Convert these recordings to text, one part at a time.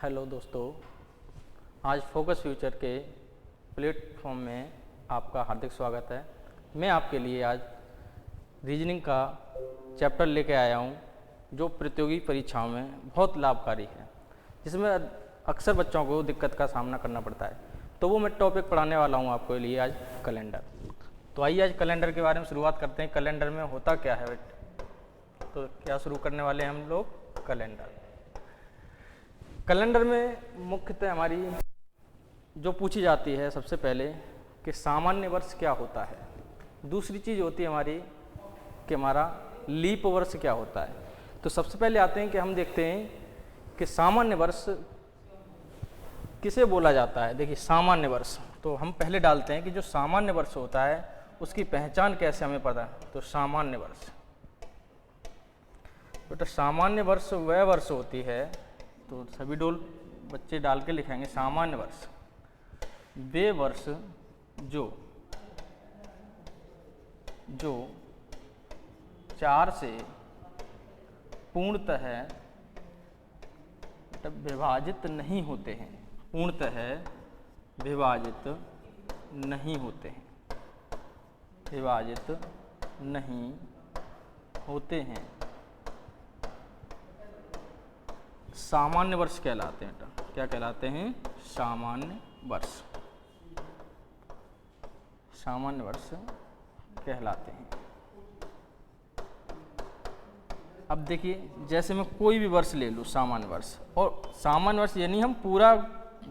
Hello दोस्तों, आज focus future के प्लेटफॉर्म में आपका हार्दिक स्वागत है। मैं आपके लिए आज रीजनिंग का चैप्टर लेके आया हूं, जो प्रतियोगी परीक्षाओं में बहुत लाभकारी है, जिसमें अक्सर बच्चों को दिक्कत का सामना करना पड़ता है। तो वो मैं टॉपिक पढ़ाने वाला हूं आपके लिए आज, कैलेंडर। तो आइए आज कैलेंडर के बारे में शुरुआत करते हैं। कैलेंडर में होता क्या है? तो क्या शुरू करने वाले हैं हम लोग? कैलेंडर। कैलेंडर में मुख्यतः हमारी जो पूछी जाती है सबसे पहले कि सामान्य वर्ष क्या होता है। दूसरी चीज़ होती है हमारी कि हमारा लीप वर्ष क्या होता है। तो सबसे पहले आते हैं कि हम देखते हैं कि सामान्य वर्ष किसे बोला जाता है। देखिए, सामान्य वर्ष तो हम पहले डालते हैं कि जो सामान्य वर्ष होता है उसकी पहचान कैसे हमें पता है। तो सामान्य वर्ष, बेटा सामान्य वर्ष वह वर्ष होती है, तो सभी बच्चे डाल के लिखेंगे सामान्य वर्ष वे वर्ष जो 4 से पूर्णतः विभाजित नहीं होते हैं। पूर्णतः विभाजित नहीं होते हैं, विभाजित नहीं होते हैं, सामान्य वर्ष कहलाते हैं। क्या कहलाते हैं? सामान्य वर्ष। सामान्य वर्ष कहलाते हैं। अब देखिए, जैसे मैं कोई भी वर्ष ले लूँ, सामान्य वर्ष, और सामान्य वर्ष यानी हम पूरा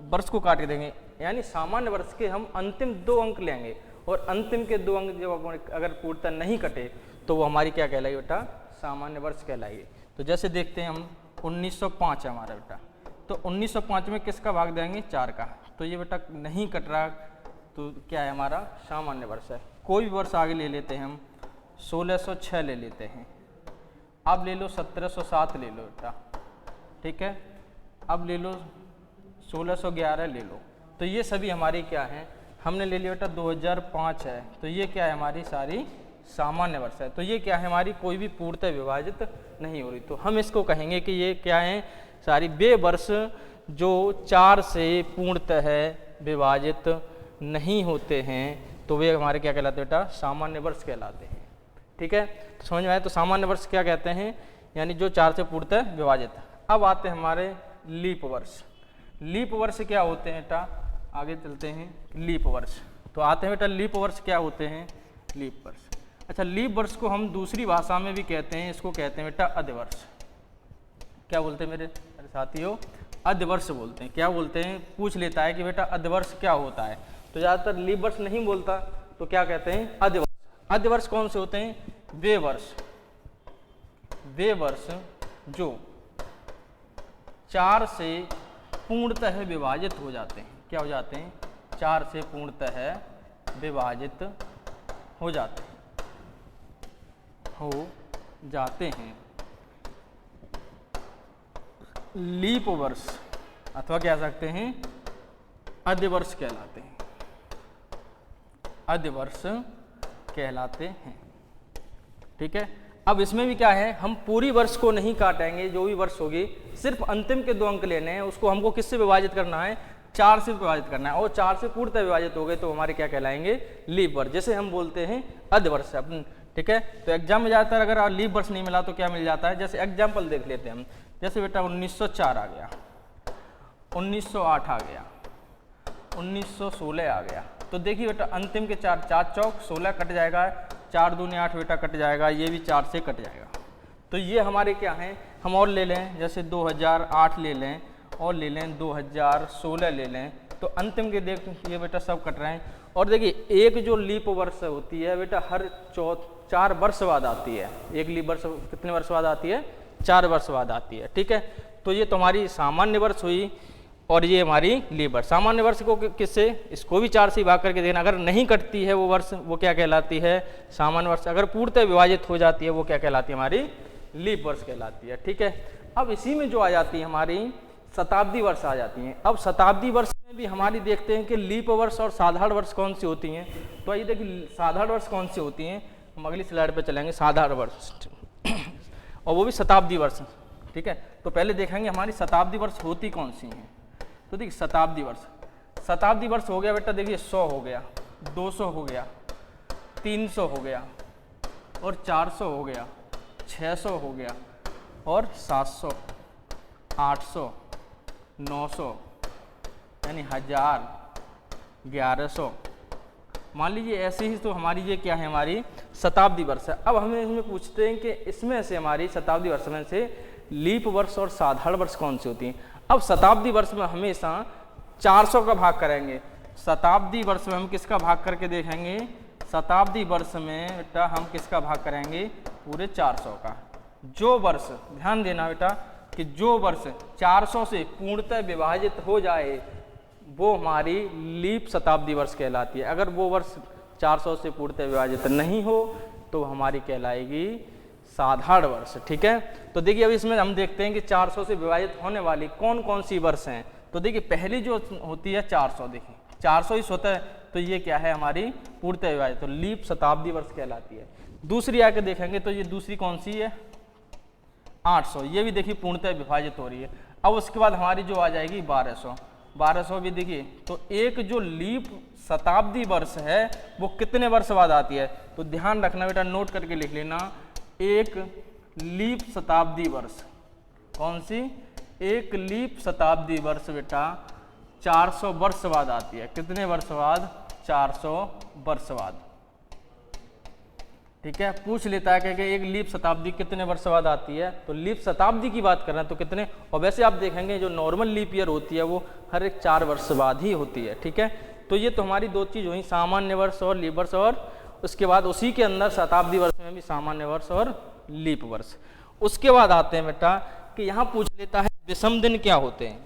वर्ष को काट के देंगे, यानी सामान्य वर्ष के हम अंतिम 2 अंक लेंगे, और अंतिम के 2 अंक जब अगर पूर्णतः नहीं कटे तो वो हमारी क्या कहलाएगी बेटा? सामान्य वर्ष कहलाएगी। तो जैसे देखते हैं हम 1905 है हमारा बेटा, तो 1905 में किसका भाग देंगे? 4 का। तो ये बेटा नहीं कट रहा, तो क्या है हमारा? सामान्य वर्ष है। कोई भी वर्ष आगे ले लेते हैं हम, 1606 ले लेते हैं। अब ले लो 1707 ले लो बेटा, ठीक है। अब ले लो 1611 ले लो। तो ये सभी हमारी क्या है? हमने ले लिया बेटा 2005 है, तो ये क्या है? हमारी सारी सामान्य वर्ष है। तो ये क्या है? हमारी कोई भी पूर्णतः विभाजित नहीं हो रही। तो हम इसको कहेंगे कि ये क्या है? सारी वे वर्ष जो 4 से पूर्णतः विभाजित नहीं होते हैं, तो वे हमारे क्या कहलाते हैं बेटा? सामान्य वर्ष कहलाते हैं। ठीक है, तो समझ में आए? तो सामान्य वर्ष क्या कहते हैं? यानी जो 4 से पूर्णतः विभाजित। अब आते हैं हमारे लीप वर्ष। लीप वर्ष क्या होते हैं बेटा? आगे चलते हैं। लीप वर्ष तो आते हैं बेटा, लीप वर्ष क्या होते हैं? लीप वर्ष। अच्छा, लीप वर्ष को हम दूसरी भाषा में भी कहते हैं, इसको कहते हैं बेटा अधिवर्ष। क्या बोलते हैं मेरे साथियों? अधिवर्ष बोलते हैं। क्या बोलते हैं? पूछ लेता है कि बेटा अधिवर्ष क्या होता है, तो ज़्यादातर लीप वर्ष नहीं बोलता, तो क्या कहते हैं? अधिवर्ष। अधिवर्ष कौन से होते हैं? वे वर्ष जो 4 से पूर्णतः विभाजित हो जाते हैं। क्या हो जाते हैं? 4 से पूर्णतः विभाजित हो जाते हैं। लीप वर्ष अथवा कह सकते हैं अधिवर्ष कहलाते हैं। अधिवर्ष कहलाते हैं। ठीक है। अब इसमें भी क्या है? हम पूरी वर्ष को नहीं काटेंगे, जो भी वर्ष होगी सिर्फ अंतिम के 2 अंक लेने हैं। उसको हमको किससे विभाजित करना है? 4 से विभाजित करना है, और 4 से पूर्णतः विभाजित हो गए तो हमारे क्या कहलाएंगे? लीप वर्ष, जैसे हम बोलते हैं अधिवर्ष। ठीक है। तो एग्जाम में ज़्यादातर अगर लीप वर्ष नहीं मिला तो क्या मिल जाता है? जैसे एग्जाम्पल देख लेते हैं हम। जैसे बेटा 1904 आ गया, 1908 आ गया, 1916 आ गया। तो देखिए बेटा, अंतिम के 4 चौक 16 कट जाएगा, 4 दूनी 8 बेटा कट जाएगा, ये भी 4 से कट जाएगा। तो ये हमारे क्या हैं? हम और ले लें, जैसे 2008 ले लें, और ले लें 2016 ले लें, तो अंतिम के देख ये बेटा सब कट रहे हैं। और देखिए, एक जो लीप वर्ष होती है बेटा हर 4 वर्ष बाद आती है। एक लीप वर्ष कितने वर्ष बाद आती है? 4 वर्ष बाद आती है। ठीक है। तो ये तुम्हारी सामान्य वर्ष हुई, और ये हमारी लीप वर्ष। सामान्य वर्ष को किससे? इसको भी 4 से भाग करके देखना। अगर नहीं कटती है वो वर्ष, वो क्या कहलाती है? सामान्य वर्ष। अगर पूर्णतः विभाजित हो जाती है वो क्या कहलाती है? हमारी लीप वर्ष कहलाती है। ठीक है। अब इसी में जो आ जाती है हमारी शताब्दी वर्ष आ जाती हैं। अब शताब्दी वर्ष में भी हमारी देखते हैं कि लीप वर्ष और साधारण वर्ष कौन सी होती हैं। तो आइए देखिए, साधारण वर्ष कौन सी होती हैं। हम अगली स्लाइड पे चलेंगे। साधारण वर्ष और वो भी शताब्दी वर्ष। ठीक है। तो पहले देखेंगे हमारी शताब्दी वर्ष होती कौन सी हैं। तो देखिए शताब्दी वर्ष हो गया बेटा, देखिए 100 हो गया, 200 हो गया, 300 हो गया और 400 हो गया, 600 हो गया और 700, 800, 900 यानी 1000, 1100। मान लीजिए ऐसे ही तो हमारी ये क्या है, हमारी शताब्दी वर्ष है। अब हमें इसमें पूछते हैं कि इसमें से हमारी शताब्दी वर्ष में से लीप वर्ष और साधारण वर्ष कौन सी होती हैं। अब शताब्दी वर्ष में हमेशा 400 का भाग करेंगे। शताब्दी वर्ष में हम किसका भाग करके देखेंगे, शताब्दी वर्ष में बेटा हम किसका भाग करेंगे, पूरे 400 का। जो वर्ष, ध्यान देना बेटा कि जो वर्ष 400 से पूर्णतः विभाजित हो जाए वो हमारी लीप शताब्दी वर्ष कहलाती है। अगर वो वर्ष 400 से पूर्णतः विभाजित नहीं हो तो हमारी कहलाएगी साधारण वर्ष। ठीक है। तो देखिए अब इसमें हम देखते हैं कि 400 से विभाजित होने वाली कौन कौन सी वर्ष हैं। तो देखिए पहली जो होती है 400, देखिए 400 ही होता है तो ये क्या है, हमारी पूर्णतः विभाजित, तो लीप शताब्दी वर्ष कहलाती है। दूसरी आके देखेंगे तो ये दूसरी कौन सी है, 800, ये भी देखिए पूर्णतः विभाजित हो रही है। अब उसके बाद हमारी जो आ जाएगी 1200 भी देखिए। तो एक जो लीप शताब्दी वर्ष है वो कितने वर्ष बाद आती है, तो ध्यान रखना बेटा, नोट करके लिख लेना, एक लीप शताब्दी वर्ष, कौन सी, एक लीप शताब्दी वर्ष बेटा 400 वर्ष बाद आती है। कितने वर्ष बाद, 400 वर्ष बाद। ठीक है, पूछ लेता है कि एक लीप शताब्दी कितने वर्ष बाद आती है, तो लीप शताब्दी की बात कर रहे हैं तो कितने, और वैसे आप देखेंगे जो नॉर्मल लीप ईयर होती है वो हर एक 4 वर्ष बाद ही होती है। ठीक है, तो ये तो हमारी दो चीज़ हुई, सामान्य वर्ष और लीप वर्ष, और उसके बाद उसी के अंदर शताब्दी वर्ष में भी सामान्य वर्ष और लीप वर्ष। उसके बाद आते हैं बेटा कि यहाँ पूछ लेता है विषम दिन क्या होते हैं।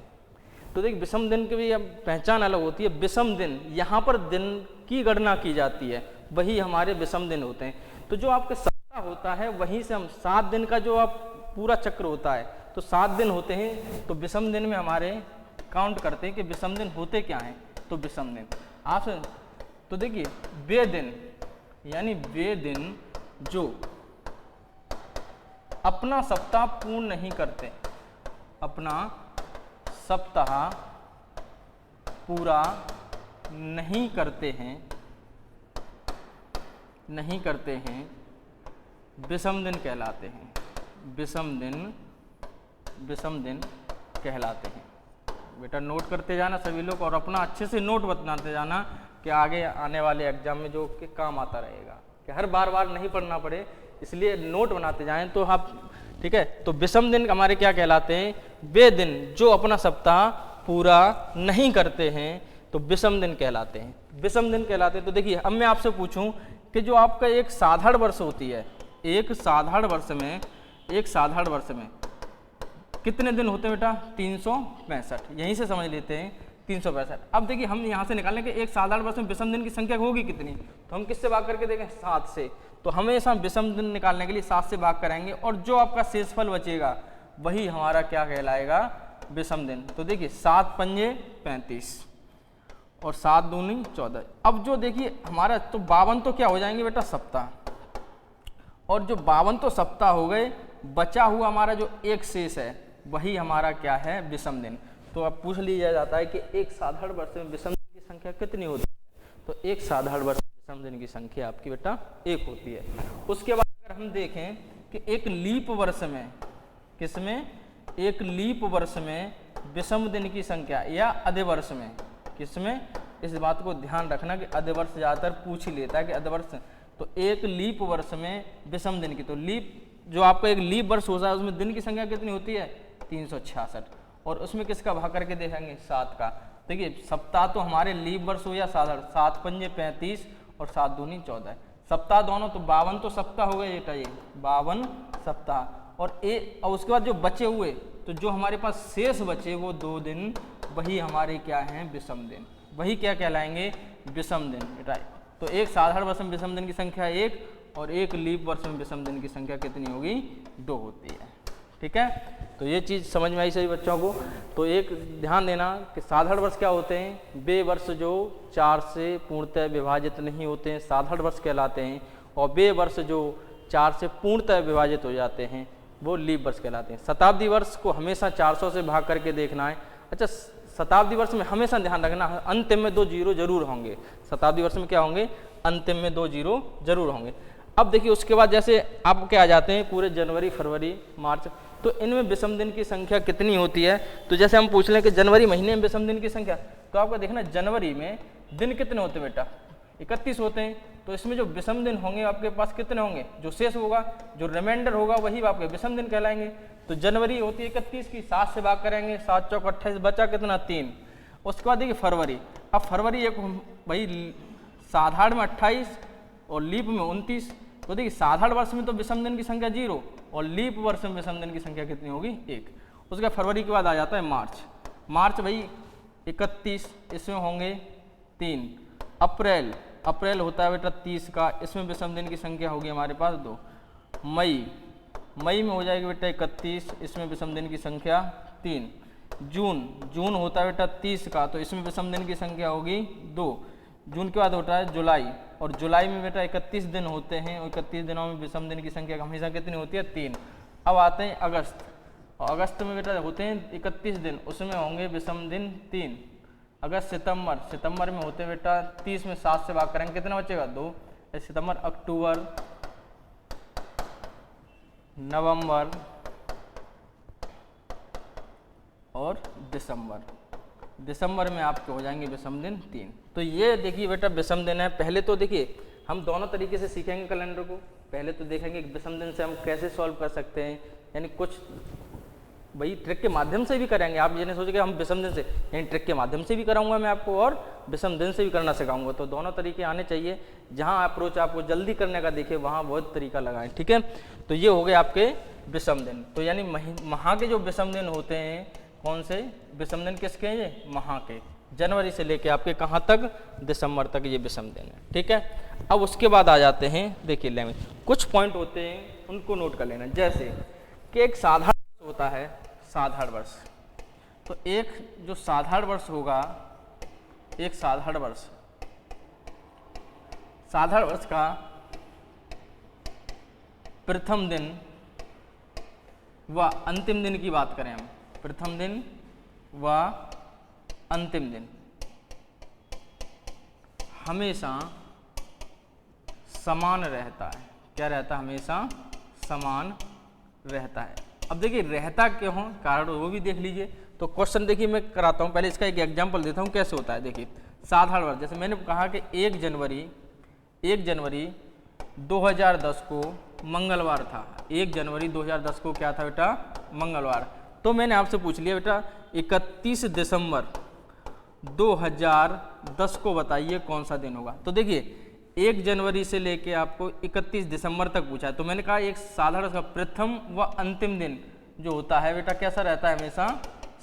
तो देखिए विषम दिन की भी अब पहचान अलग होती है। विषम दिन, यहाँ पर दिन की गणना की जाती है, वही हमारे विषम दिन होते हैं। तो जो आपका सप्ताह होता है वहीं से हम 7 दिन का जो आप पूरा चक्र होता है तो 7 दिन होते हैं। तो विषम दिन में हमारे काउंट करते हैं कि विषम दिन होते क्या हैं। तो विषम दिन आप, तो देखिए वे दिन, यानी वे दिन जो अपना सप्ताह पूर्ण नहीं करते, अपना सप्ताह पूरा नहीं करते हैं, विषम दिन कहलाते हैं। विषम दिन कहलाते हैं। बेटा नोट करते जाना सभी लोग, और अपना अच्छे से नोट बनाते जाना कि आगे आने वाले एग्जाम में जो कि काम आता रहेगा, कि हर बार नहीं पढ़ना पड़े, इसलिए नोट बनाते जाएं तो आप, ठीक है। तो विषम दिन हमारे क्या कहलाते हैं, वे दिन जो अपना सप्ताह पूरा नहीं करते हैं तो विषम दिन कहलाते हैं। विषम दिन कहलाते हैं। तो देखिए अब मैं आपसे पूछूं कि जो आपका एक साधारण वर्ष होती है, एक साधारण वर्ष में कितने दिन होते हैं बेटा, 365। यहीं से समझ लेते हैं 365। अब देखिए हम यहाँ से निकालेंगे एक साधारण वर्ष में विषम दिन की संख्या होगी कितनी, तो हम किससे भाग करके देखें, 7 से। तो हमेशा विषम दिन निकालने के लिए 7 से भाग कराएंगे, और जो आपका शेषफल बचेगा वही हमारा क्या कहलाएगा, विषम दिन। तो देखिए 7 पंजे 35 और 7 दूनी 14। अब जो देखिए हमारा तो 52 तो क्या हो जाएंगे बेटा, सप्ताह, और जो 52 तो सप्ताह हो गए, बचा हुआ हमारा जो एक शेष है वही हमारा क्या है, विषम दिन। तो अब पूछ लिया जाता है कि एक साधारण वर्ष में विषम दिन की संख्या कितनी होती है, तो एक साधारण वर्ष में विषम दिन की संख्या आपकी बेटा 1 होती है। उसके बाद अगर हम देखें कि एक लीप वर्ष में, किसमें, एक लीप वर्ष में विषम दिन की संख्या, या अधिवर्ष में, किसमें, इस बात को ध्यान रखना कि अधिवर्ष ज़्यादातर पूछ ही लेता है कि अधिवर्ष। तो एक लीप वर्ष में विषम दिन की, तो लीप जो आपका एक लीप वर्ष होता है उसमें दिन की संख्या कितनी होती है, 366, और उसमें किसका भाग करके देखेंगे, 7 का। देखिए सप्ताह तो हमारे लीप वर्ष हो या साधारण, 7 पंजे 35 और 7 दूनी 14, सप्ताह दोनों, तो 52 तो सप्ताह हो गए बेटा, ये 52 सप्ताह। और उसके बाद जो बचे हुए, तो जो हमारे पास शेष बचे वो 2 दिन, वही हमारे क्या हैं, विषम दिन, वही क्या कहलाएंगे, विषम दिन बेटा। तो एक साधारण वर्ष में विषम दिन की संख्या 1, और एक लीप वर्ष में विषम दिन की संख्या कितनी होगी, 2 होती है। ठीक है, तो ये चीज़ समझ में आई सभी बच्चों को। तो एक ध्यान देना कि साधारण वर्ष क्या होते हैं, वे वर्ष जो 4 से पूर्णतः विभाजित नहीं होते हैं, साधारण वर्ष कहलाते हैं, और वे वर्ष जो 4 से पूर्णतः विभाजित हो जाते हैं, वो लीप वर्ष कहलाते हैं। शताब्दी वर्ष को हमेशा 400 से भाग करके देखना है। अच्छा, शताब्दी वर्ष में हमेशा ध्यान रखना अंतिम में 2 जीरो जरूर होंगे। शताब्दी वर्ष में क्या होंगे, अंतिम में 2 जीरो जरूर होंगे। अब देखिए उसके बाद जैसे आप क्या आ जाते हैं पूरे जनवरी, फरवरी, मार्च, तो इनमें विषम दिन की संख्या कितनी होती है। तो जैसे हम पूछ लें कि जनवरी महीने में विषम दिन की संख्या, तो आपका देखना जनवरी में दिन कितने होते हैं बेटा, 31 होते हैं। तो इसमें जो विषम दिन होंगे आपके पास कितने होंगे, जो शेष होगा, जो रिमाइंडर होगा वही आपके विषम दिन कहलाएंगे। तो जनवरी होती है 31 की, 7 से भाग करेंगे, 7 चौक 28, बचा कितना 3। उसके बाद देखिए फरवरी, अब फरवरी एक भाई साधारण में 28 और लीप में 29। तो देखिए साधारण वर्ष में तो विषम दिन की संख्या 0 और लीप वर्ष में विषम दिन की संख्या कितनी होगी, 1। उसके बाद फरवरी के बाद आ जाता है मार्च। मार्च भाई 31, इसमें होंगे 3। अप्रैल, अप्रैल होता है बेटा 30 का, इसमें विषम दिन की संख्या होगी हमारे पास 2। मई, मई में हो जाएगी बेटा 31, इसमें विषम दिन की संख्या 3। जून, जून होता है बेटा 30 का, तो इसमें विषम दिन की संख्या होगी 2। जून के बाद होता है जुलाई, और जुलाई में बेटा 31 दिन होते हैं, और 31 दिनों में विषम दिन की संख्या हमेशा कितनी होती है, 3। अब आते हैं अगस्त, और अगस्त में बेटा होते हैं 31 दिन, उसमें होंगे विषम दिन 3। अगस्त, सितंबर, सितंबर में होते हैं बेटा 30 में 7 से भाग करेंगे, कितना बचेगा 2। सितंबर, अक्टूबर, नवंबर और दिसंबर। दिसंबर में आपके हो जाएंगे विषम दिन 3। तो ये देखिए बेटा विषम दिन है। पहले तो देखिए हम दोनों तरीके से सीखेंगे कैलेंडर को। पहले तो देखेंगे कि विषम दिन से हम कैसे सॉल्व कर सकते हैं, यानी कुछ भाई ट्रिक के माध्यम से भी करेंगे। आप ये नहीं सोचेंगे हम विषम दिन से, यानी ट्रिक के माध्यम से भी कराऊंगा मैं आपको और विषम दिन से भी करना सिखाऊंगा। तो दोनों तरीके आने चाहिए। जहाँ अप्रोच आपको जल्दी करने का दिखे वहाँ बहुत तरीका लगाएं, ठीक है। तो ये हो गए आपके विषम दिन। तो यानी माह के जो विषम दिन होते हैं, कौन से विषम दिन किसके हैं, ये माह के, जनवरी से लेके आपके कहाँ तक, दिसंबर तक ये विषम दिन है, ठीक है। अब उसके बाद आ जाते हैं, देखिए लेंगे कुछ पॉइंट होते हैं उनको नोट कर लेना। जैसे कि एक साधारण होता है, साधारण वर्ष। तो एक जो साधारण वर्ष होगा, एक साधारण वर्ष, साधारण वर्ष का प्रथम दिन व अंतिम दिन की बात करें हम, प्रथम दिन व अंतिम दिन हमेशा समान रहता है। क्या रहता है, हमेशा समान रहता है। अब देखिए रहता क्यों, कारण वो भी देख लीजिए। तो क्वेश्चन देखिए मैं कराता हूँ, पहले इसका एक एग्जांपल देता हूँ कैसे होता है। देखिए साधारण वर्ष, जैसे मैंने कहा कि 1 जनवरी 2010 को मंगलवार था। 1 जनवरी 2010 को क्या था बेटा, मंगलवार। तो मैंने आपसे पूछ लिया बेटा 31 दिसंबर 2010 को बताइए कौन सा दिन होगा। तो देखिए 1 जनवरी से लेके आपको 31 दिसंबर तक पूछा है। तो मैंने कहा एक साधारण का प्रथम व अंतिम दिन जो होता है बेटा कैसा रहता है, हमेशा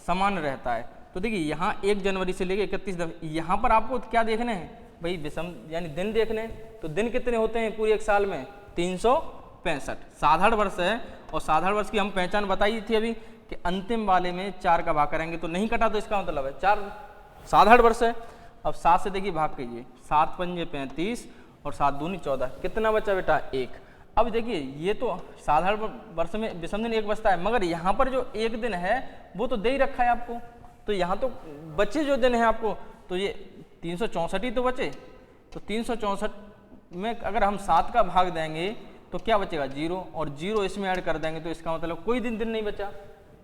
समान रहता है। तो देखिए यहाँ 1 जनवरी से लेके 31 दिसंबर, यहाँ पर आपको क्या देखने हैं भाई, विषम यानी दिन देखने हैं। तो दिन कितने होते हैं पूरे एक साल में, 365 साधारण वर्ष है। और साधारण वर्ष की हम पहचान बताई थी अभी कि अंतिम वाले में 4 का भाग करेंगे तो नहीं कटा, तो इसका मतलब है 4 साधारण वर्ष है। अब 7 से देखिए भाग कीजिए, 7 पंजे 35 और 7 दूनी 14, कितना बचा बेटा 1। अब देखिए ये तो साधारण वर्ष में विषम दिन 1 बचता है, मगर यहाँ पर जो 1 दिन है वो तो दे ही रखा है आपको। तो यहाँ तो बचे जो दिन है आपको, तो ये 364 ही तो बचे। तो 364 में अगर हम 7 का भाग देंगे तो क्या बचेगा 0, और 0 इसमें ऐड कर देंगे तो इसका मतलब कोई दिन नहीं बचा,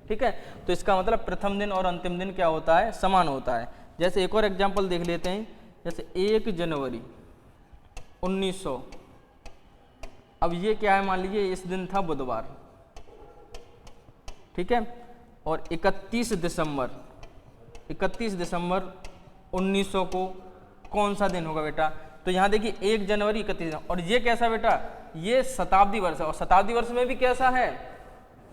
ठीक है। तो इसका मतलब प्रथम दिन और अंतिम दिन क्या होता है, समान होता है। जैसे एक और एग्जाम्पल देख लेते हैं, जैसे 1 जनवरी 1900, अब ये क्या है, मान लीजिए इस दिन था बुधवार, ठीक है। और 31 दिसंबर 1900 को कौन सा दिन होगा बेटा। तो यहाँ देखिए 1 जनवरी 31, और ये कैसा बेटा, ये शताब्दी वर्ष है। और शताब्दी वर्ष में भी कैसा है,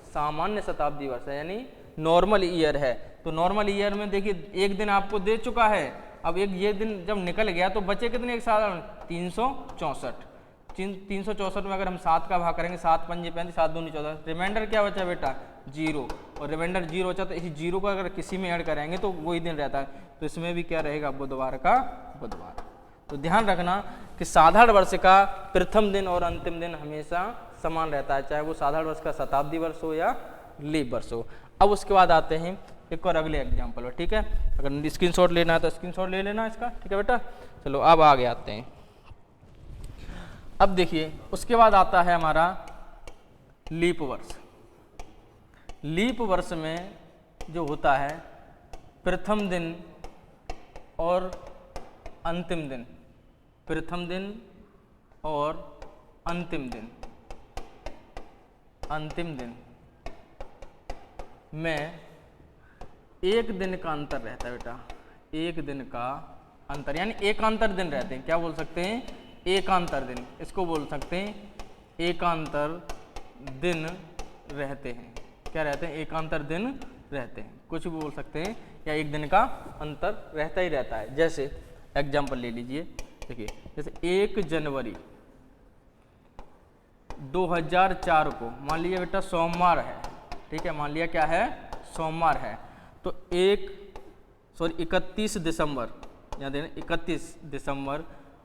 सामान्य शताब्दी वर्ष है, यानी नॉर्मल ईयर है। तो नॉर्मल ईयर में देखिए 1 दिन आपको दे चुका है। अब ये दिन जब निकल गया तो बचे कितने एक साधारण, 364। 364 में अगर हम 7 का भाग करेंगे, 7 पंजे 35, 7 दूनी 14, रिमाइंडर क्या बचा बेटा 0, और रिमाइंडर 0 बचा। तो इसी 0 को अगर किसी में ऐड करेंगे तो वही दिन रहता है। तो इसमें भी क्या रहेगा, बुधवार का बुधवार। तो ध्यान रखना कि साधारण वर्ष का प्रथम दिन और अंतिम दिन हमेशा समान रहता है, चाहे वो साधारण वर्ष का शताब्दी वर्ष हो या लीप वर्ष हो। अब उसके बाद आते हैं एक और अगले एग्जाम्पल पर, ठीक है। अगर स्क्रीनशॉट लेना है तो स्क्रीनशॉट ले लेना इसका, ठीक है बेटा। चलो अब आगे आते हैं। अब देखिए उसके बाद आता है हमारा लीप वर्ष। लीप वर्ष में जो होता है प्रथम दिन और अंतिम दिन, प्रथम दिन और अंतिम दिन, अंतिम दिन में एक दिन का अंतर रहता है बेटा, एक दिन का अंतर, यानी एकांतर दिन रहते हैं। क्या बोल सकते हैं? एकांतर दिन, इसको बोल सकते हैं एकांतर दिन रहते हैं। क्या रहते हैं? एकांतर दिन रहते हैं, कुछ भी बोल सकते हैं, या एक दिन का अंतर रहता ही रहता है। जैसे एग्जाम्पल ले लीजिए, देखिए जैसे 1 जनवरी 2004 को मान लीजिए बेटा सोमवार है, ठीक है, मान लिया क्या है? सोमवार है। तो 31 दिसंबर, यहाँ देना 31 दिसंबर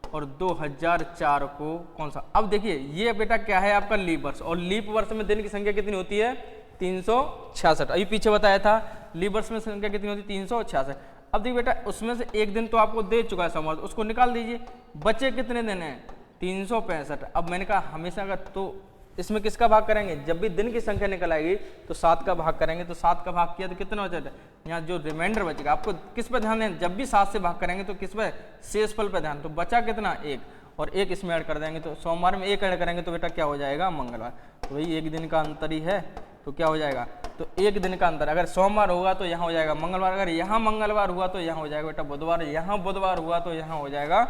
और 2004 को कौन सा? अब देखिए ये बेटा क्या है? आपका लीप वर्ष, और लीप वर्ष में दिन की संख्या कितनी होती है? 366। अभी पीछे बताया था लीप वर्ष में संख्या कितनी होती है? 366। अब देखिए बेटा उसमें से एक दिन तो आपको दे चुका है सोमवार, उसको निकाल दीजिए, बचे कितने दिन हैं? 365। अब मैंने कहा हमेशा का तो इसमें किसका भाग करेंगे? जब भी दिन की संख्या निकल आएगी तो 7 का भाग करेंगे, तो 7 का भाग किया तो कितना हो जाता है? यहाँ जो रिमाइंडर बचेगा, आपको किस पर ध्यान दें? जब भी 7 से भाग करेंगे तो किस पर? शेषफल पर ध्यान। तो बचा कितना? 1, और 1 इसमें ऐड कर देंगे, तो सोमवार में 1 ऐड करेंगे तो बेटा क्या हो जाएगा? मंगलवार। तो वही एक दिन का अंतर ही है, तो क्या हो जाएगा? तो एक दिन का अंतर, अगर सोमवार होगा तो यहाँ हो जाएगा मंगलवार, अगर यहाँ मंगलवार हुआ तो यहाँ हो जाएगा बेटा बुधवार, यहाँ बुधवार हुआ तो यहाँ हो जाएगा।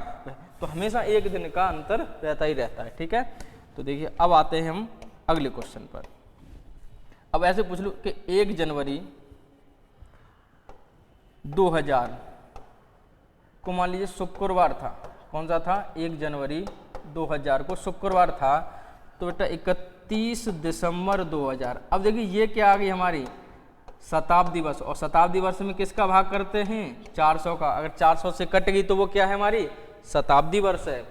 तो हमेशा एक दिन का अंतर रहता ही रहता है, ठीक है। तो देखिए अब आते हैं हम अगले क्वेश्चन पर। अब ऐसे पूछ लो कि 1 जनवरी 2000 को मान लीजिए शुक्रवार था, कौन सा था? 1 जनवरी 2000 को शुक्रवार था, तो बेटा 31 दिसंबर 2000। अब देखिए ये क्या आ गई हमारी? शताब्दी वर्ष, और शताब्दी वर्ष में किसका भाग करते हैं? 400 का। अगर 400 से कट गई तो वो क्या है हमारी? शताब्दी वर्ष है।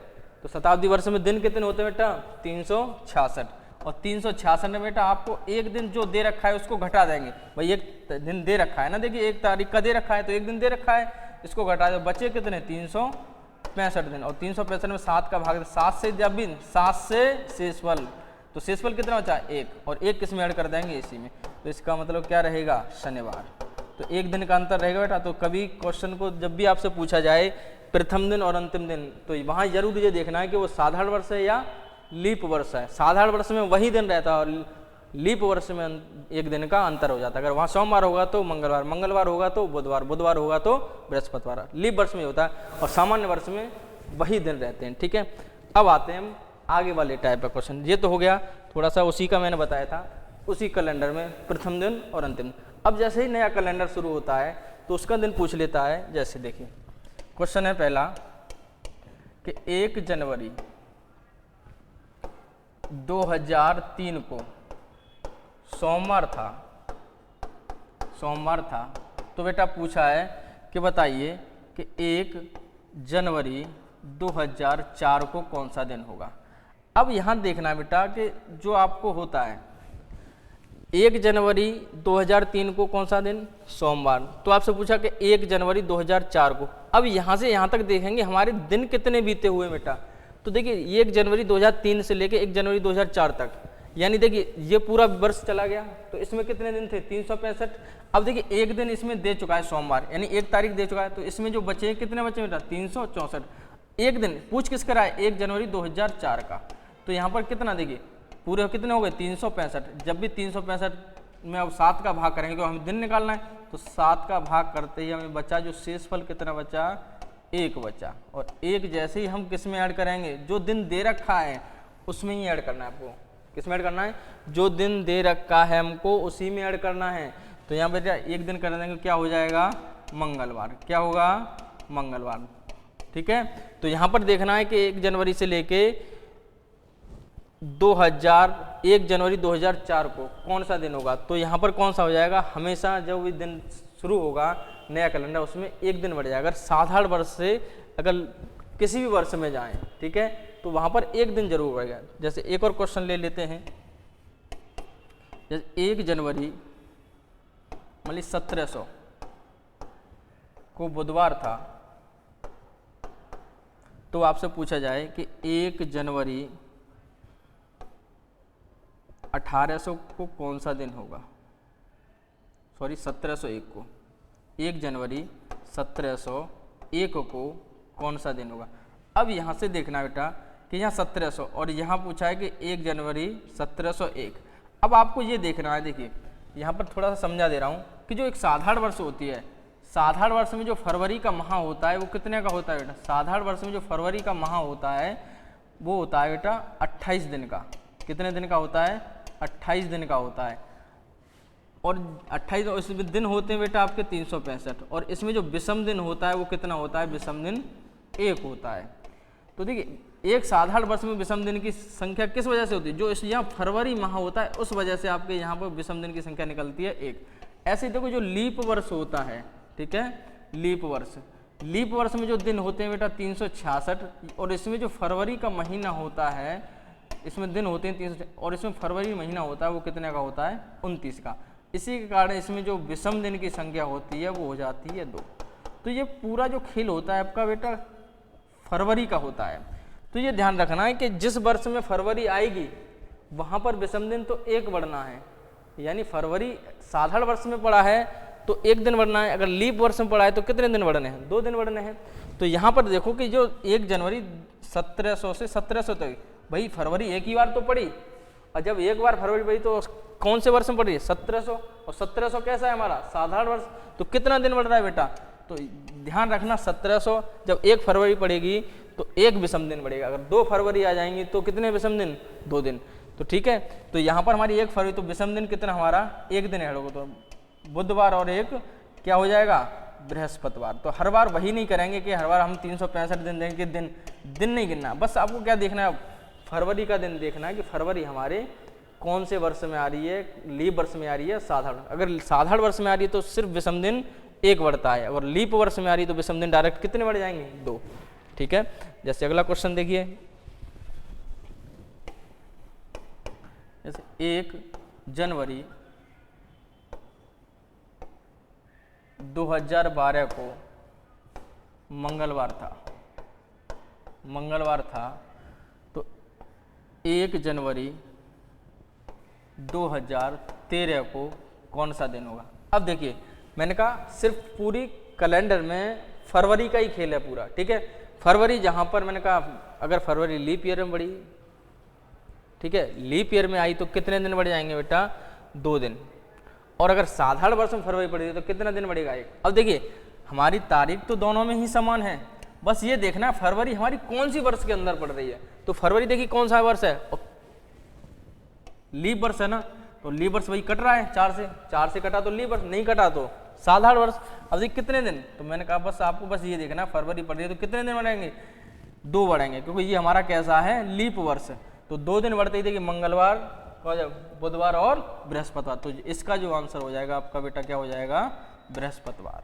तो शताब्दी वर्ष में दिन कितने होते हैं बेटा? 366। और 366 में बेटा आपको एक दिन जो दे रखा है उसको घटा देंगे। भाई एक दिन दे रखा है ना, देखिए 1 तारीख का दे रखा है तो एक दिन दे रखा है, इसको घटा दो, बचे कितने? 365 दिन। और 365 में 7 का भाग, 7 से जब भी 7 से शेषफल, तो शेषफल कितना बचा? 1, और 1 किस में ऐड कर देंगे? इसी में। तो इसका मतलब क्या रहेगा? शनिवार। तो एक दिन का अंतर रहेगा बेटा। तो कभी क्वेश्चन को जब भी आपसे पूछा जाए प्रथम दिन और अंतिम दिन, तो वहाँ जरूर ये देखना है कि वो साधारण वर्ष है या लीप वर्ष है। साधारण वर्ष में वही दिन रहता है और लीप वर्ष में एक दिन का अंतर हो जाता है। अगर वहाँ सोमवार होगा तो मंगलवार, मंगलवार होगा तो बुधवार, बुधवार होगा तो बृहस्पतिवार। लीप वर्ष में होता है और सामान्य वर्ष में वही दिन रहते हैं, ठीक है। अब आते हैं हम आगे वाले टाइप का क्वेश्चन। ये तो हो गया थोड़ा सा उसी का मैंने बताया था, उसी कैलेंडर में प्रथम दिन और अंतिम। अब जैसे ही नया कैलेंडर शुरू होता है तो उसका दिन पूछ लेता है। जैसे देखिए क्वेश्चन है पहला कि 1 जनवरी 2003 को सोमवार था, तो बेटा पूछा है कि बताइए कि 1 जनवरी 2004 को कौन सा दिन होगा। अब यहाँ देखना है बेटा कि जो आपको होता है 1 जनवरी 2003 को कौन सा दिन? सोमवार। तो आपसे पूछा कि 1 जनवरी 2004 को। अब यहाँ से यहाँ तक देखेंगे हमारे दिन कितने बीते हुए बेटा। तो देखिए 1 जनवरी 2003 से लेके 1 जनवरी 2004 तक, यानी देखिए ये पूरा वर्ष चला गया, तो इसमें कितने दिन थे? 365। अब देखिए एक दिन इसमें दे चुका है सोमवार, यानी 1 तारीख दे चुका है, तो इसमें जो बचे कितने बचे बेटा? 364। एक दिन पूछ किस करा है? 1 जनवरी 2004 का। तो यहाँ पर कितना देखिए पूरे कितने हो गए? 365। जब भी 365 में अब 7 का भाग करेंगे तो हमें दिन निकालना है, तो 7 का भाग करते ही हमें बचा जो शेषफल कितना बचा? 1 बचा। और 1 जैसे ही हम किस में ऐड करेंगे? जो दिन दे रखा है उसमें ही ऐड करना है आपको। किस में ऐड करना है? जो दिन दे रखा है हमको उसी में ऐड करना है। तो यहाँ पर एक दिन कर देंगे, क्या हो जाएगा? मंगलवार। क्या होगा? मंगलवार, ठीक है। तो यहाँ पर देखना है कि 1 जनवरी से लेके 1 जनवरी 2004 को कौन सा दिन होगा। तो यहाँ पर कौन सा हो जाएगा? हमेशा जब भी दिन शुरू होगा नया कैलेंडर उसमें एक दिन बढ़ जाएगा। अगर साधारण वर्ष से अगर किसी भी वर्ष में जाएं, ठीक है, तो वहाँ पर एक दिन जरूर बढ़ेगा। जैसे एक और क्वेश्चन ले लेते हैं, जैसे 1 जनवरी मान ली 1700 को बुधवार था, तो आपसे पूछा जाए कि 1 जनवरी 1800 को कौन सा दिन होगा, सॉरी 1701 को, 1 जनवरी 1701 को कौन सा दिन होगा। अब यहाँ से देखना बेटा कि यहाँ 1700 और यहाँ पूछा है कि 1 जनवरी 1701। अब आपको ये देखना है, देखिए यहाँ पर थोड़ा सा समझा दे रहा हूँ कि जो एक साधारण वर्ष होती है, साधारण वर्ष में जो फरवरी का माह होता है वो कितने का होता है बेटा, साधारण वर्ष में जो फरवरी का माह होता है वो होता है बेटा 28 दिन का। कितने दिन का होता है, 28 दिन का होता है। और 28 और इसमें दिन होते हैं बेटा आपके 365, और इसमें जो विषम दिन होता है वो कितना होता है, विषम दिन 1 होता है। तो देखिए एक साधारण वर्ष में विषम दिन की संख्या किस वजह से होती है, जो इस यहाँ फरवरी माह होता है उस वजह से आपके यहाँ पर विषम दिन की संख्या निकलती है 1। ऐसे ही देखो जो लीप वर्ष होता है, ठीक है, लीप वर्ष में जो दिन होते हैं बेटा 366, और इसमें जो फरवरी का महीना होता है इसमें दिन होते हैं 300, और इसमें फरवरी महीना होता है वो कितने का होता है, 29 का। इसी के कारण इसमें जो विषम दिन की संख्या होती है वो हो जाती है 2। तो ये पूरा जो खेल होता है आपका बेटा फरवरी का होता है। तो ये ध्यान रखना है कि जिस वर्ष में फरवरी आएगी वहाँ पर विषम दिन तो 1 बढ़ना है, यानी फरवरी साधारण वर्ष में पड़ा है तो 1 दिन बढ़ना है, अगर लीप वर्ष में पड़ा है तो कितने दिन बढ़ने हैं, 2 दिन बढ़ने हैं। तो यहाँ पर देखो कि जो 1 जनवरी 1700 से 1700 तक, भाई फरवरी एक ही बार तो पड़ी, और जब एक बार फरवरी पड़ी तो कौन से वर्ष में पड़ी है, 1700, और 1700 कैसा है हमारा साधारण वर्ष, तो कितना दिन बढ़ रहा है बेटा। तो ध्यान रखना 1700 जब 1 फरवरी पड़ेगी तो 1 विषम दिन बढ़ेगा, अगर 2 फरवरी आ जाएंगी तो कितने विषम दिन, 2 दिन। तो ठीक है, तो यहाँ पर हमारी 1 फरवरी, तो विषम दिन कितना हमारा 1 दिन ऐड होगा, तो बुधवार और 1 क्या हो जाएगा, बृहस्पतिवार। तो हर बार वही नहीं करेंगे कि हर बार हम 365 दिन देंगे, दिन नहीं गिनना, बस आपको क्या देखना है, फरवरी का दिन देखना है कि फरवरी हमारे कौन से वर्ष में आ रही है, लीप वर्ष में आ रही है, साधारण। अगर साधारण वर्ष में आ रही है तो सिर्फ विषम दिन 1 बढ़ता है, और लीप वर्ष में आ रही है तो विषम दिन डायरेक्ट कितने बढ़ जाएंगे, 2। ठीक है, जैसे अगला क्वेश्चन देखिए, जैसे 1 जनवरी 2012 को मंगलवार था, तो 1 जनवरी 2013 को कौन सा दिन होगा। अब देखिए मैंने कहा सिर्फ पूरी कैलेंडर में फरवरी का ही खेल है पूरा, ठीक है। फरवरी जहाँ पर मैंने कहा अगर फरवरी लीप ईयर में बढ़ी, ठीक है, लीप ईयर में आई तो कितने दिन बढ़ जाएंगे बेटा, 2 दिन। और अगर साधारण वर्ष में फरवरी पड़ी तो कितना दिन बढ़ेगा, 1। अब देखिए हमारी तारीख तो दोनों में ही समान है, बस ये देखना फरवरी हमारी कौन सी वर्ष के अंदर पड़ रही है। तो फरवरी देखिए कौन सा वर्ष है, लीप वर्ष है ना, तो लीप वर्ष वही कट रहा है 4 से कटा तो लीप वर्ष, नहीं कटा तो साधारण वर्ष। अब देखिए कितने दिन, तो मैंने कहा बस आपको बस ये देखना फरवरी पड़ रही है तो कितने दिन बढ़ेंगे, 2 बढ़ेंगे, क्योंकि ये हमारा कैसा है, लीप वर्ष। तो 2 दिन बढ़ते ही देखिए मंगलवार, बुधवार और बृहस्पतिवार। तो इसका जो आंसर हो जाएगा आपका बेटा क्या हो जाएगा, बृहस्पतिवार।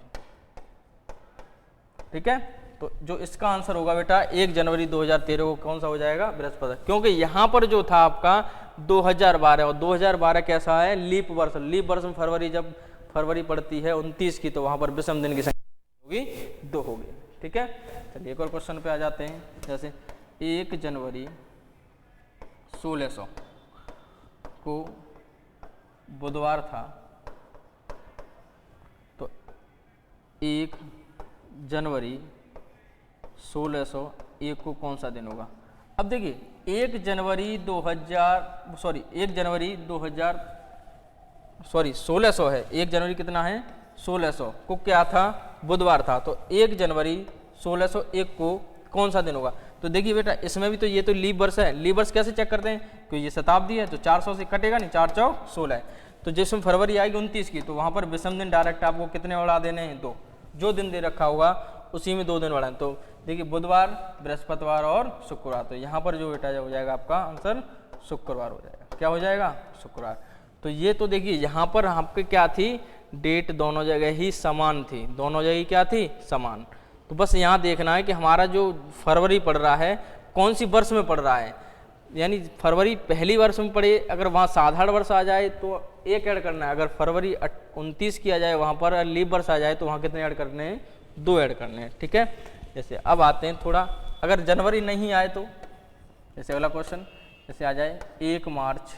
ठीक है, तो जो इसका आंसर होगा बेटा 1 जनवरी 2013 को कौन सा हो जाएगा, बृहस्पतिवार। क्योंकि यहाँ पर जो था आपका 2012, और 2012 कैसा है, लीप वर्ष। लीप वर्ष में फरवरी, जब फरवरी पड़ती है 29 की, तो वहाँ पर विषम दिन की संख्या होगी 2 होगी। ठीक है, चलिए एक और क्वेश्चन पे आ जाते हैं। जैसे 1 जनवरी 1600 को बुधवार था, तो 1 जनवरी 1601 को कौन सा दिन होगा। अब देखिए 1 जनवरी 1600 है, 1 जनवरी कितना है, 1600 को क्या था, बुधवार था। तो 1 जनवरी 1601 को कौन सा दिन होगा। तो देखिए बेटा इसमें भी तो ये तो लीप वर्ष है, लीप वर्ष कैसे चेक करते हैं, क्योंकि ये शताब्दी है तो 400 से कटेगा नहीं, 4 चौक 16 है। तो जिसमें फरवरी आएगी 29 की, तो वहाँ पर विषम दिन डायरेक्ट आपको कितने बढ़ा देने हैं, 2। जो दिन दे रखा होगा उसी में 2 दिन बढ़ाएं। तो देखिए बुधवार, बृहस्पतिवार और शुक्रवार। तो यहाँ पर जो बेटा हो जाएगा आपका आंसर शुक्रवार हो जाएगा। क्या हो जाएगा, शुक्रवार। तो ये तो देखिए यहाँ पर आपके क्या थी, डेट दोनों जगह ही समान थी, दोनों जगह क्या थी, समान। तो बस यहाँ देखना है कि हमारा जो फरवरी पड़ रहा है कौन सी वर्ष में पड़ रहा है, यानी फरवरी पहली वर्ष में पड़े, अगर वहाँ साधारण वर्ष आ जाए तो एक ऐड करना है, अगर फरवरी 29 किया जाए वहाँ पर लीप वर्ष आ जाए तो वहाँ कितने ऐड करने हैं, 2 ऐड करने हैं, ठीक है। जैसे अब आते हैं थोड़ा, अगर जनवरी नहीं आए तो जैसे अगला क्वेश्चन जैसे आ जाए 1 मार्च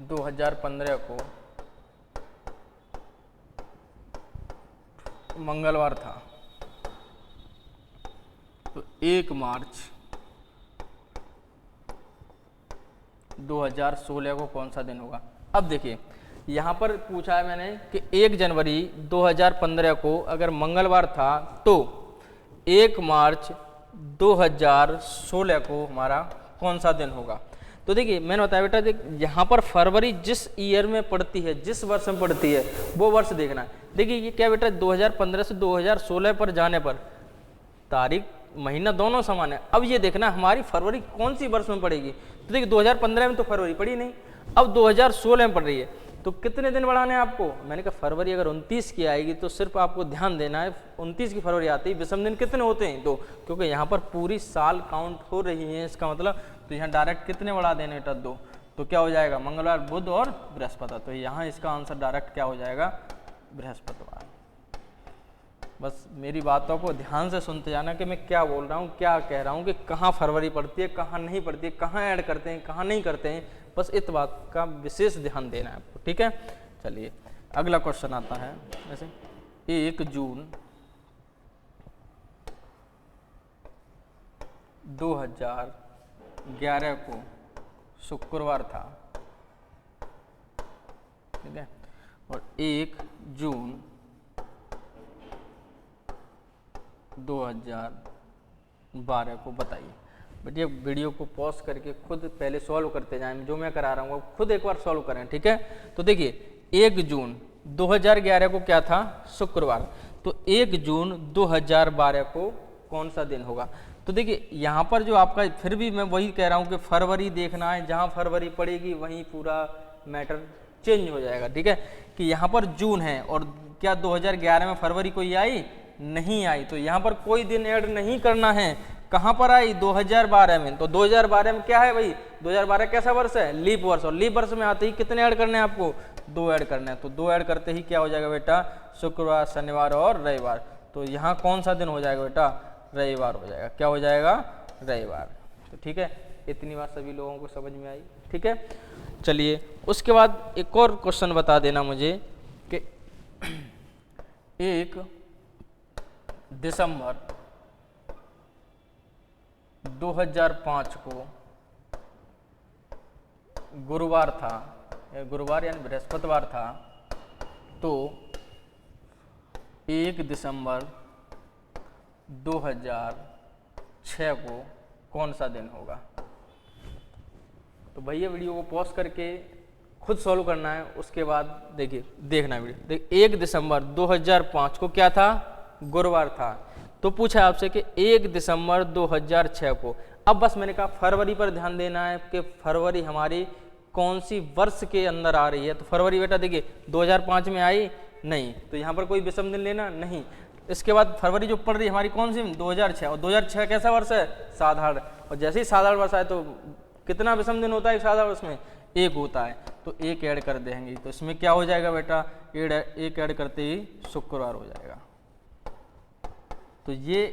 2015 को मंगलवार था, तो 1 मार्च 2016 को कौन सा दिन होगा। अब देखिए यहाँ पर पूछा है मैंने कि 1 जनवरी 2015 को अगर मंगलवार था तो 1 मार्च 2016 को हमारा कौन सा दिन होगा। तो देखिए मैंने बताया बेटा, देख यहाँ पर फरवरी जिस ईयर में पड़ती है, जिस वर्ष में पड़ती है वो वर्ष देखना है। देखिए ये क्या बेटा, 2015 से 2016 पर जाने पर तारीख महीना दोनों समान है। अब ये देखना हमारी फरवरी कौन सी वर्ष में पड़ेगी। तो देखिए 2015 में तो फरवरी पड़ी नहीं, अब 2016 में पड़ रही है, तो कितने दिन बढ़ाने हैं आपको। मैंने कहा फरवरी अगर 29 की आएगी तो सिर्फ आपको ध्यान देना है 29 की फरवरी आती है, विषम दिन कितने होते हैं 2, क्योंकि यहाँ पर पूरी साल काउंट हो रही है, इसका मतलब तो यहाँ डायरेक्ट कितने बढ़ा देने बेटा 2, तो क्या हो जाएगा मंगलवार, बुध और बृहस्पति। तो यहाँ इसका आंसर डायरेक्ट क्या हो जाएगा, बृहस्पतिवार। बस मेरी बातों को ध्यान से सुनते जाना कि मैं क्या बोल रहा हूँ, क्या कह रहा हूँ, कि कहाँ फरवरी पड़ती है, कहाँ नहीं पड़ती है, कहाँ ऐड करते हैं, कहाँ नहीं करते हैं, बस इस बात का विशेष ध्यान देना है आपको, ठीक है। चलिए अगला क्वेश्चन आता है, जैसे 1 जून 2011 को शुक्रवार था, ठीक है, और 1 जून 2012 को बताइए। बट ये वीडियो को पॉज करके खुद पहले सॉल्व करते जाएं, जो मैं करा रहा हूँ खुद एक बार सॉल्व करें, ठीक है। तो देखिए 1 जून 2011 को क्या था, शुक्रवार, तो 1 जून 2012 को कौन सा दिन होगा। तो देखिए यहाँ पर जो आपका, फिर भी मैं वही कह रहा हूँ कि फरवरी देखना है, जहाँ फरवरी पड़ेगी वहीं पूरा मैटर चेंज हो जाएगा, ठीक है। कि यहाँ पर जून है और क्या 2011 में फरवरी कोई आई, नहीं आई, तो यहाँ पर कोई दिन ऐड नहीं करना है। कहाँ पर आई, 2012 में। तो 2012 में क्या है भाई, 2012 कैसा वर्ष है, लीप वर्ष, और लीप वर्ष में आते ही कितने ऐड करने हैं आपको, 2 ऐड करने हैं। तो 2 ऐड करते ही क्या हो जाएगा बेटा, शुक्रवार, शनिवार और रविवार। तो यहाँ कौन सा दिन हो जाएगा बेटा, रविवार हो जाएगा। क्या हो जाएगा, रविवार। तो ठीक है, इतनी बात सभी लोगों को समझ में आई, ठीक है। चलिए उसके बाद एक और क्वेश्चन बता देना मुझे कि 1 दिसंबर 2005 को गुरुवार था, गुरुवार यानी बृहस्पतिवार था, तो 1 दिसंबर 2006 को कौन सा दिन होगा। तो भैया वीडियो को पॉज करके खुद सॉल्व करना है, उसके बाद देखिए देखना वीडियो। देख 1 दिसंबर 2005 को क्या था, गुरुवार था। तो पूछा आपसे कि 1 दिसंबर 2006 को। अब बस मैंने कहा फरवरी पर ध्यान देना है कि फरवरी हमारी कौन सी वर्ष के अंदर आ रही है। तो फरवरी बेटा देखिए 2005 में आई नहीं, तो यहाँ पर कोई विषम दिन लेना नहीं। इसके बाद फरवरी जो पड़ रही है हमारी कौन सी, 2006, और 2006 कैसा वर्ष है, साधारण। और जैसे ही साधारण वर्ष आए तो कितना विषम दिन होता है साधारण वर्ष में, 1 होता है, तो 1 ऐड कर देंगे। तो इसमें क्या हो जाएगा बेटा, 1 ऐड करते ही शुक्रवार हो जाएगा। तो ये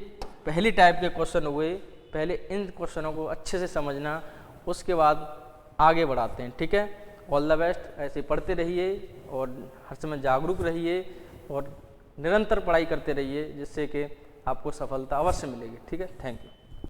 पहली टाइप के क्वेश्चन हुए। पहले इन क्वेश्चनों को अच्छे से समझना, उसके बाद आगे बढ़ाते हैं, ठीक है। ऑल द बेस्ट, ऐसे पढ़ते रहिए और हर समय जागरूक रहिए और निरंतर पढ़ाई करते रहिए, जिससे कि आपको सफलता अवश्य मिलेगी, ठीक है। Thank you.